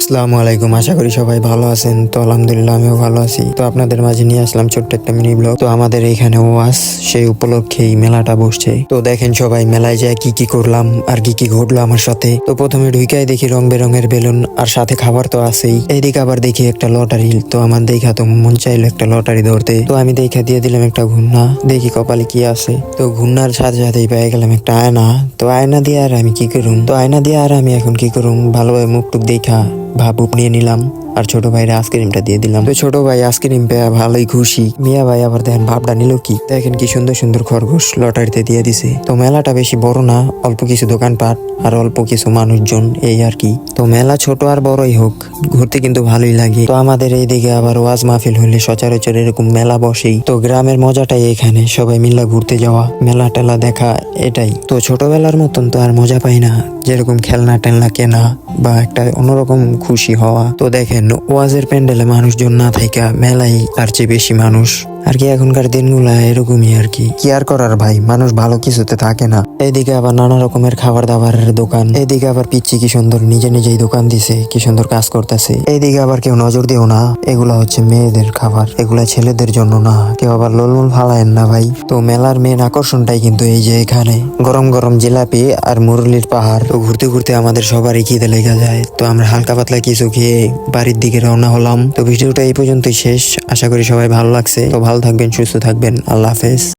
আসসালামু আলাইকুম, আশা করি সবাই ভালো আছেন। তো আলহামদুলিল্লাহ আমিও ভালো আছি। তো আপনাদের মাঝে নিয়ে আসলাম ছোট্ট একটা মিনি ব্লগ। তো আমাদের এখানে ওয়াজ সেই উপলক্ষে এই মেলাটা বসছে। তো দেখেন সবাই মেলায় যায় কি কি করলাম আর কি কি ঘটলো আমার সাথে। তো প্রথমে ঢুইকাই দেখি রং বেরঙের বেলুন আর সাথে খাবার তো আছেই। এইদিকে আবার দেখি একটা লটারি। তো আমার দেখা তো মন চাইলো একটা লটারি ধরতে। তো আমি দেখা দিয়ে দিলাম একটা ঘুন্না, দেখি কপালে কি আছে। তো ঘুন্নার সাথে সাথেই পেয়ে গেলাম একটা আয়না। তো আয়না দিয়ে আর আমি কি করুম, তো আয়না দিয়ে আর আমি এখন কি করুম, ভালোভাবে মুখ টুক দেখা ভাব নিয়ে নিলাম। আর ছোট ভাইয়ের আইসক্রিমটা দিয়ে দিলাম। তো ছোট ভাই আইসক্রিম পেয়ে ভালোই খুশি। মিয়া ভাই আবার দেখেন ভাবটা নিল কি, দেখেন কি সুন্দর সুন্দর খরগোশ লটারিতে দিয়ে দিছে। তো মেলাটা বেশি বড় না, অল্প কিছু দোকানপাট আর অল্প কিছু মানুষজন, এই আর কি। তো মেলা ছোট আর বড়ই হোক, ঘুরতে কিন্তু ভালোই লাগে। তো আমাদের এইদিকে আবার ওয়াজ মাহফিল হইলে সচরাচর এরকম মেলা বসেই। তো গ্রামের মজাটাই এখানে, সবাই মিলে ঘুরতে যাওয়া, মেলা টেলা দেখা, এটাই। তো ছোটবেলার মতন তো আর মজা পাই না, যেরকম খেলনা টেলনা কেনা বা একটা অন্যরকম খুশি হওয়া। তো দেখেন ওয়াজের প্যান্ডেলে মানুষজন না থাইকা মেলাই তার চেয়ে বেশি মানুষ আর কি। এখনকার দিনগুলা এরকমই আর কি আর করার ভাই, মানুষ ভালো কিছুতে থাকে না। এইদিকে আবার নানা রকমের খাবার দাবারের দোকান, এইদিকে আবার পিচ্ছি কি সুন্দর নিজে নিজেই দোকান দিছে, কি সুন্দর কাজ করতেছে। এইদিকে আবার কেউ নজর দিও না, এগুলা হচ্ছে মেয়েদের খাবার, এগুলা ছেলেদের জন্য না। কেউ আবার লোলমোল ফালায়েন না ভাই। তো মেলার মেন আকর্ষণটাই কিন্তু এই যে এখানে গরম গরম জিলাপি আর মুরলির পাহাড়। তো ঘুরতে ঘুরতে আমাদের সবারই খিদে লেগে যায়। তো আমরা হালকা পাতলা কিছু খেয়ে বাড়ির দিকে রওনা হলাম। তো ভিডিওটা এই পর্যন্তই শেষ, আশা করি সবাই ভালো লাগছে। তো ভালো থাকবেন, সুস্থ থাকবেন, আল্লাহ হাফেজ।